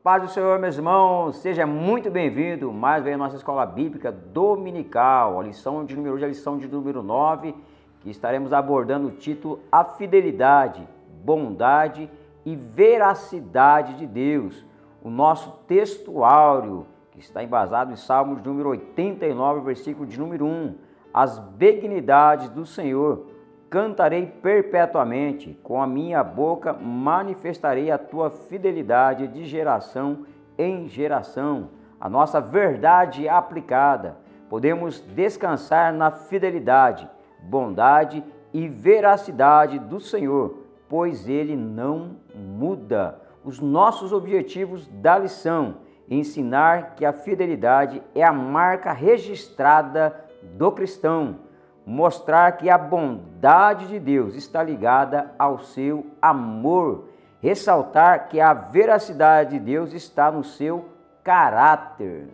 Paz do Senhor, meus irmãos, seja muito bem-vindo mais uma vez à nossa escola bíblica dominical. A lição de número hoje é a lição de número 9, que estaremos abordando o título A Fidelidade, Bondade e Veracidade de Deus. O nosso texto áureo, que está embasado em Salmos de número 89, versículo de número 1. As benignidades do Senhor cantarei perpetuamente, com a minha boca manifestarei a tua fidelidade de geração em geração. A nossa verdade aplicada. Podemos descansar na fidelidade, bondade e veracidade do Senhor, pois Ele não muda. Os nossos objetivos da lição: ensinar que a fidelidade é a marca registrada do cristão. Mostrar que a bondade de Deus está ligada ao seu amor. Ressaltar que a veracidade de Deus está no seu caráter.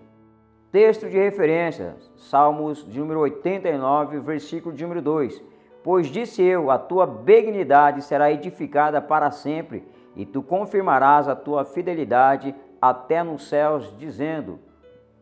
Texto de referência, Salmos de número 89, versículo de número 2. Pois disse eu, a tua benignidade será edificada para sempre, e tu confirmarás a tua fidelidade até nos céus, dizendo.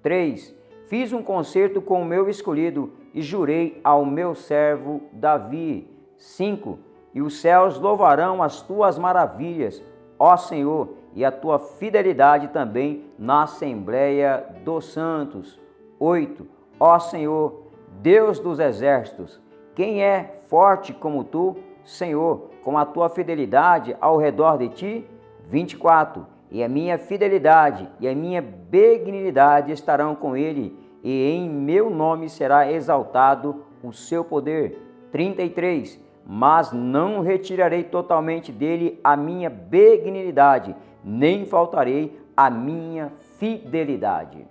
3. Fiz um concerto com o meu escolhido e jurei ao meu servo Davi. 5. E os céus louvarão as tuas maravilhas, ó Senhor, e a tua fidelidade também na Assembleia dos Santos. 8. Ó Senhor, Deus dos exércitos, quem é forte como tu, Senhor, com a tua fidelidade ao redor de ti? 24. E a minha fidelidade e a minha benignidade estarão com ele, e em meu nome será exaltado o seu poder. 33. Mas não retirarei totalmente dele a minha benignidade, nem faltarei a minha fidelidade.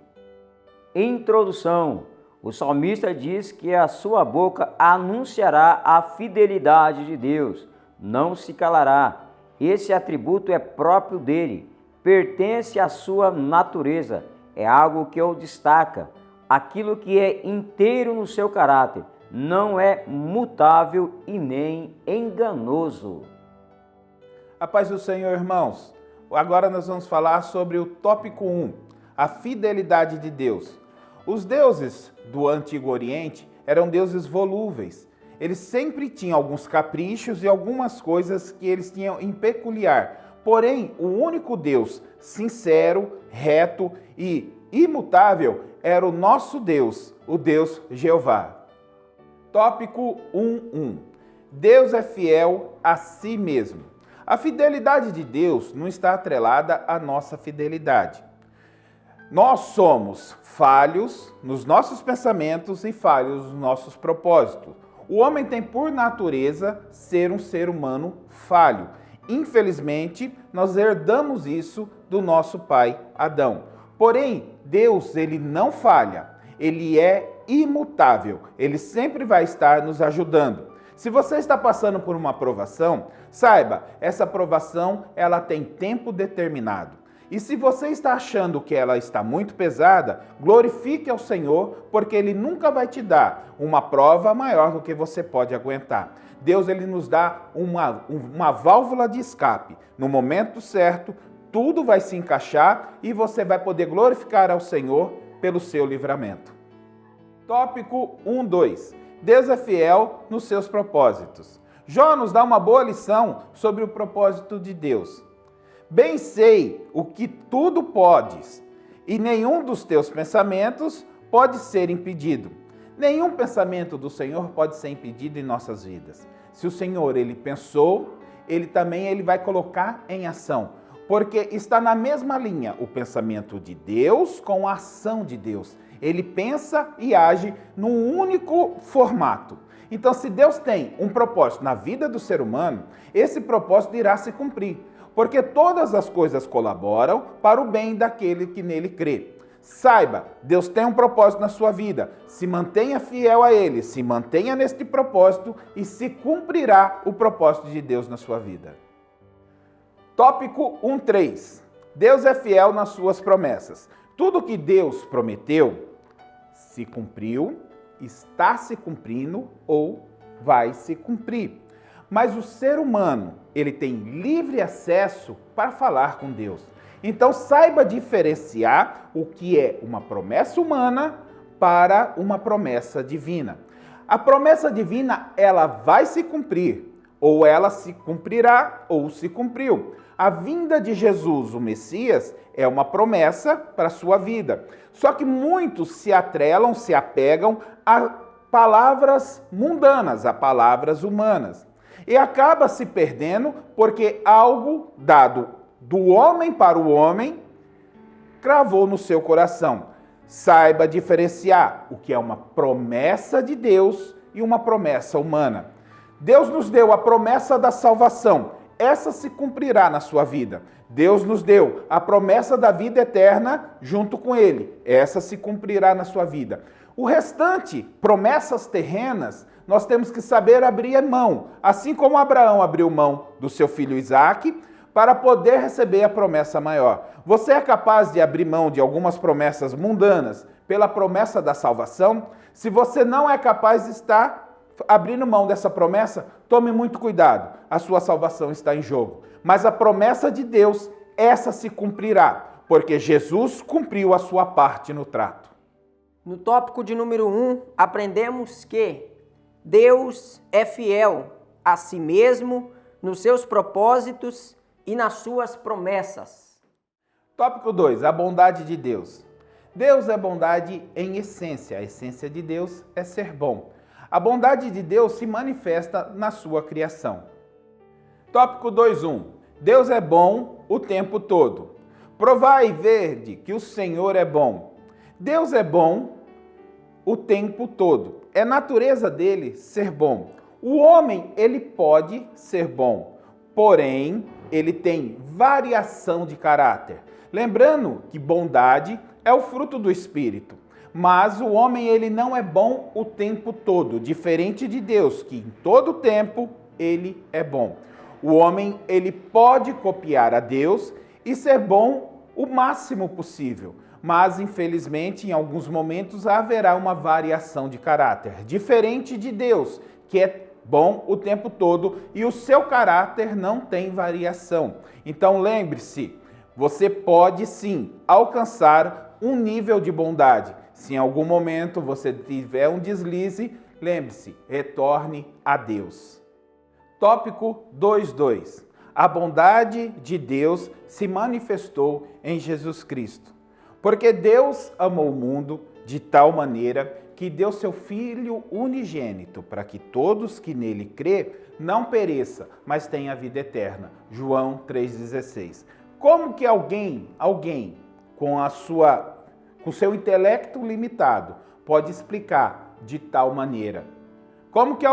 Introdução. O salmista diz que a sua boca anunciará a fidelidade de Deus, não se calará. Esse atributo é próprio dele, pertence à sua natureza, é algo que o destaca. Aquilo que é inteiro no seu caráter, não é mutável e nem enganoso. A paz do Senhor, irmãos. Agora nós vamos falar sobre o tópico 1, a fidelidade de Deus. Os deuses do Antigo Oriente eram deuses volúveis. Eles sempre tinham alguns caprichos e algumas coisas que eles tinham em peculiar. Porém, o único Deus sincero, reto e imutável era o nosso Deus, o Deus Jeová. Tópico 1.1. Deus é fiel a si mesmo. A fidelidade de Deus não está atrelada à nossa fidelidade. Nós somos falhos nos nossos pensamentos e falhos nos nossos propósitos. O homem tem por natureza ser um ser humano falho. Infelizmente, nós herdamos isso do nosso pai Adão. Porém, Deus, ele não falha. Ele é imutável. Ele sempre vai estar nos ajudando. Se você está passando por uma provação, saiba, essa provação, ela tem tempo determinado. E se você está achando que ela está muito pesada, glorifique ao Senhor, porque Ele nunca vai te dar uma prova maior do que você pode aguentar. Deus, Ele nos dá uma válvula de escape. No momento certo, tudo vai se encaixar e você vai poder glorificar ao Senhor pelo seu livramento. Tópico 1.2. Deus é fiel nos seus propósitos. Jó nos dá uma boa lição sobre o propósito de Deus. Bem sei o que tudo podes, e nenhum dos teus pensamentos pode ser impedido. Nenhum pensamento do Senhor pode ser impedido em nossas vidas. Se o Senhor, Ele pensou, Ele vai colocar em ação. Porque está na mesma linha o pensamento de Deus com a ação de Deus. Ele pensa e age num único formato. Então, se Deus tem um propósito na vida do ser humano, esse propósito irá se cumprir. Porque todas as coisas colaboram para o bem daquele que nele crê. Saiba, Deus tem um propósito na sua vida. Se mantenha fiel a Ele, se mantenha neste propósito e se cumprirá o propósito de Deus na sua vida. Tópico 1.3. Deus é fiel nas suas promessas. Tudo que Deus prometeu se cumpriu, está se cumprindo ou vai se cumprir. Mas o ser humano, ele tem livre acesso para falar com Deus. Então saiba diferenciar o que é uma promessa humana para uma promessa divina. A promessa divina, ela vai se cumprir, ou ela se cumprirá, ou se cumpriu. A vinda de Jesus, o Messias, é uma promessa para a sua vida. Só que muitos se atrelam, se apegam a palavras mundanas, a palavras humanas. E acaba se perdendo porque algo dado do homem para o homem cravou no seu coração. Saiba diferenciar o que é uma promessa de Deus e uma promessa humana. Deus nos deu a promessa da salvação. Essa se cumprirá na sua vida. Deus nos deu a promessa da vida eterna junto com Ele. Essa se cumprirá na sua vida. O restante, promessas terrenas, nós temos que saber abrir mão. Assim como Abraão abriu mão do seu filho Isaque, para poder receber a promessa maior. Você é capaz de abrir mão de algumas promessas mundanas pela promessa da salvação? Se você não é capaz de estar abrindo mão dessa promessa, tome muito cuidado. A sua salvação está em jogo. Mas a promessa de Deus, essa se cumprirá, porque Jesus cumpriu a sua parte no trato. No tópico de número 1, aprendemos que Deus é fiel a si mesmo, nos seus propósitos e nas suas promessas. Tópico 2, a bondade de Deus. Deus é bondade em essência. A essência de Deus é ser bom. A bondade de Deus se manifesta na sua criação. Tópico 2.1. Deus é bom o tempo todo. Provai e vede que o Senhor é bom. Deus é bom o tempo todo. É natureza dele ser bom. O homem, ele pode ser bom, porém, ele tem variação de caráter. Lembrando que bondade é o fruto do Espírito. Mas o homem, ele não é bom o tempo todo, diferente de Deus, que em todo tempo ele é bom. O homem, ele pode copiar a Deus e ser bom o máximo possível, mas infelizmente em alguns momentos haverá uma variação de caráter, diferente de Deus, que é bom o tempo todo e o seu caráter não tem variação. Então lembre-se, você pode sim alcançar um nível de bondade. Se em algum momento você tiver um deslize, lembre-se, retorne a Deus. Tópico 2.2. A bondade de Deus se manifestou em Jesus Cristo. Porque Deus amou o mundo de tal maneira que deu seu Filho unigênito, para que todos que nele crê não pereça, mas tenha vida eterna. João 3,16. Como que alguém com seu intelecto limitado, pode explicar de tal maneira? Como que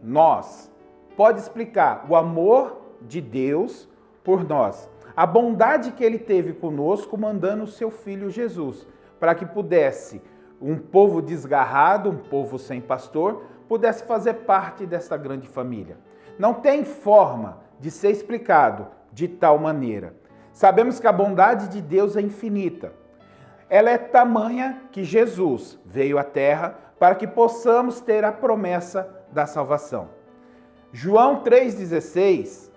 nós, pode explicar o amor de Deus por nós? A bondade que ele teve conosco, mandando o seu Filho Jesus, para que pudesse, um povo desgarrado, um povo sem pastor, pudesse fazer parte dessa grande família. Não tem forma de ser explicado de tal maneira. Sabemos que a bondade de Deus é infinita. Ela é tamanha que Jesus veio à terra para que possamos ter a promessa da salvação. João 3,16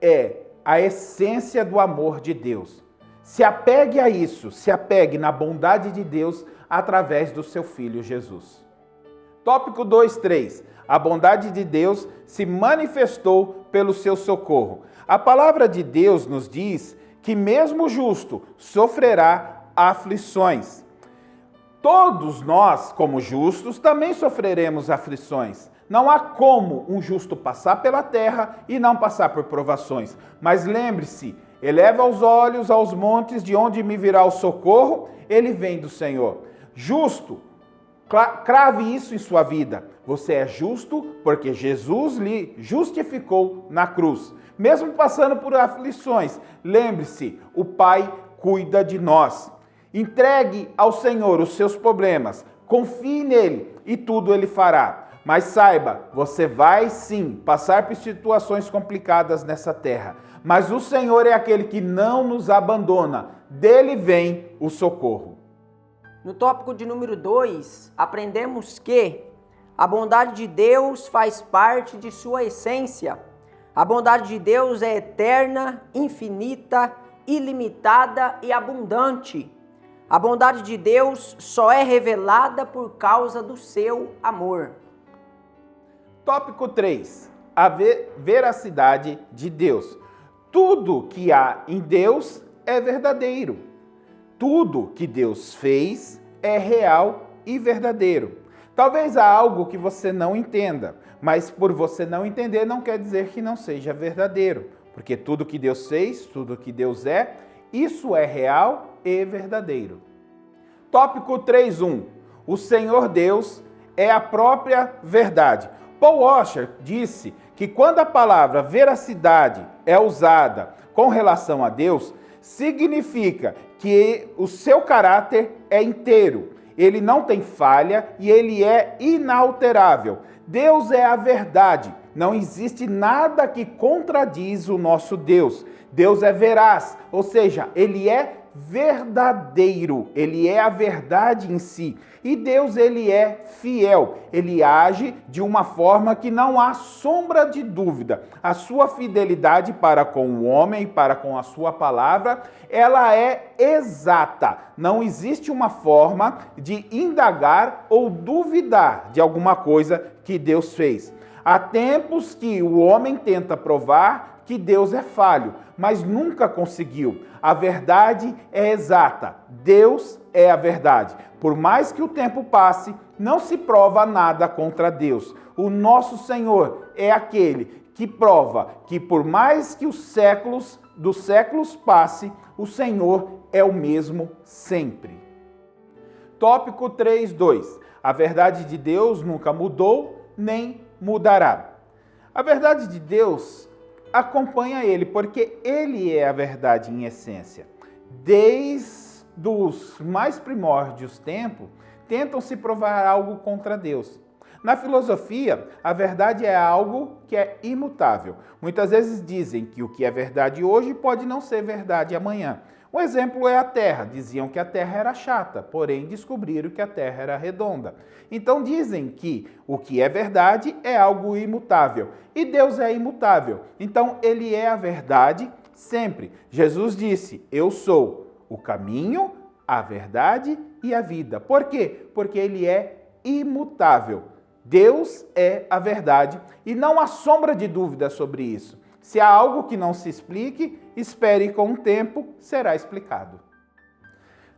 é a essência do amor de Deus. Se apegue a isso, se apegue na bondade de Deus através do seu Filho Jesus. Tópico 2.3. A bondade de Deus se manifestou pelo seu socorro. A palavra de Deus nos diz que mesmo o justo sofrerá aflições. Todos nós, como justos, também sofreremos aflições. Não há como um justo passar pela terra e não passar por provações. Mas lembre-se, eleva os olhos aos montes, de onde me virá o socorro, ele vem do Senhor. Justo, crave isso em sua vida. Você é justo porque Jesus lhe justificou na cruz. Mesmo passando por aflições, lembre-se, o Pai cuida de nós. Entregue ao Senhor os seus problemas, confie nele e tudo ele fará. Mas saiba, você vai sim passar por situações complicadas nessa terra. Mas o Senhor é aquele que não nos abandona, dele vem o socorro. No tópico de número 2, aprendemos que a bondade de Deus faz parte de sua essência. A bondade de Deus é eterna, infinita ilimitada e abundante. A bondade de Deus só é revelada por causa do seu amor. Tópico 3. A veracidade de Deus. Tudo que há em Deus é verdadeiro. Tudo que Deus fez é real e verdadeiro. Talvez há algo que você não entenda, mas por você não entender não quer dizer que não seja verdadeiro, porque tudo que Deus fez, tudo que Deus é, isso é real e verdadeiro. Tópico 3.1. O Senhor Deus é a própria verdade. Paul Washer disse que quando a palavra veracidade é usada com relação a Deus, significa que o seu caráter é inteiro, ele não tem falha e ele é inalterável. Deus é a verdade, não existe nada que contradiz o nosso Deus. Deus é veraz, ou seja, ele é verdadeiro, ele é a verdade em si. E Deus, ele é fiel, ele age de uma forma que não há sombra de dúvida. A sua fidelidade para com o homem, para com a sua palavra, ela é exata. Não existe uma forma de indagar ou duvidar de alguma coisa que Deus fez. Há tempos que o homem tenta provar que Deus é falho, mas nunca conseguiu. A verdade é exata. Deus é a verdade. Por mais que o tempo passe, não se prova nada contra Deus. O nosso Senhor é aquele que prova que por mais que os séculos dos séculos passe, o Senhor é o mesmo sempre. Tópico 3.2. A verdade de Deus nunca mudou, nem mudará. A verdade de Deus acompanha ele, porque ele é a verdade em essência. Desde os mais primórdios tempos, tentam se provar algo contra Deus. Na filosofia, a verdade é algo que é imutável. Muitas vezes dizem que o que é verdade hoje pode não ser verdade amanhã. Um exemplo é a Terra. Diziam que a Terra era chata, porém descobriram que a Terra era redonda. Então dizem que o que é verdade é algo imutável. E Deus é imutável. Então ele é a verdade sempre. Jesus disse: eu sou o caminho, a verdade e a vida. Por quê? Porque ele é imutável. Deus é a verdade e não há sombra de dúvida sobre isso. Se há algo que não se explique, espere com o tempo, será explicado.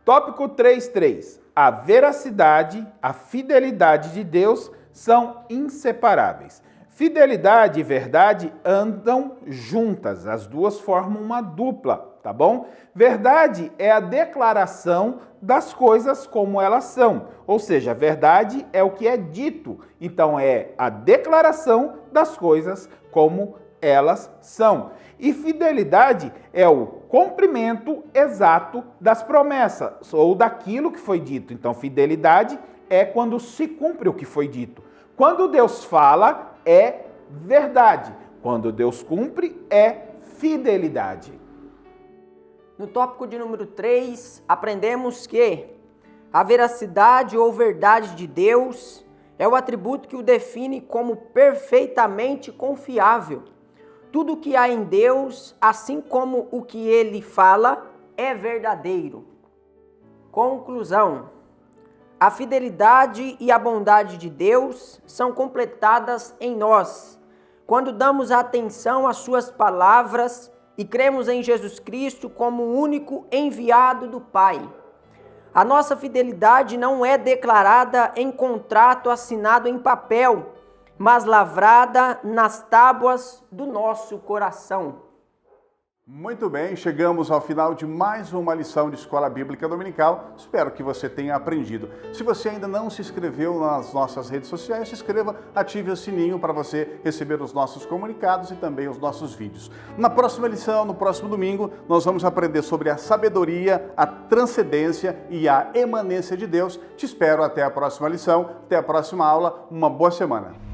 Tópico 3.3. A veracidade, a fidelidade de Deus são inseparáveis. Fidelidade e verdade andam juntas, as duas formam uma dupla, tá bom? Verdade é a declaração das coisas como elas são, ou seja, verdade é o que é dito, então é a declaração das coisas como elas são. E fidelidade é o cumprimento exato das promessas ou daquilo que foi dito. Então, fidelidade é quando se cumpre o que foi dito. Quando Deus fala, é verdade. Quando Deus cumpre, é fidelidade. No tópico de número 3, aprendemos que a veracidade ou verdade de Deus é o atributo que o define como perfeitamente confiável. Tudo que há em Deus, assim como o que ele fala, é verdadeiro. Conclusão: a fidelidade e a bondade de Deus são completadas em nós, quando damos atenção às suas palavras e cremos em Jesus Cristo como o único enviado do Pai. A nossa fidelidade não é declarada em contrato assinado em papel, mas lavrada nas tábuas do nosso coração. Muito bem, chegamos ao final de mais uma lição de Escola Bíblica Dominical. Espero que você tenha aprendido. Se você ainda não se inscreveu nas nossas redes sociais, se inscreva, ative o sininho para você receber os nossos comunicados e também os nossos vídeos. Na próxima lição, no próximo domingo, nós vamos aprender sobre a sabedoria, a transcendência e a emanência de Deus. Te espero até a próxima lição, até a próxima aula. Uma boa semana.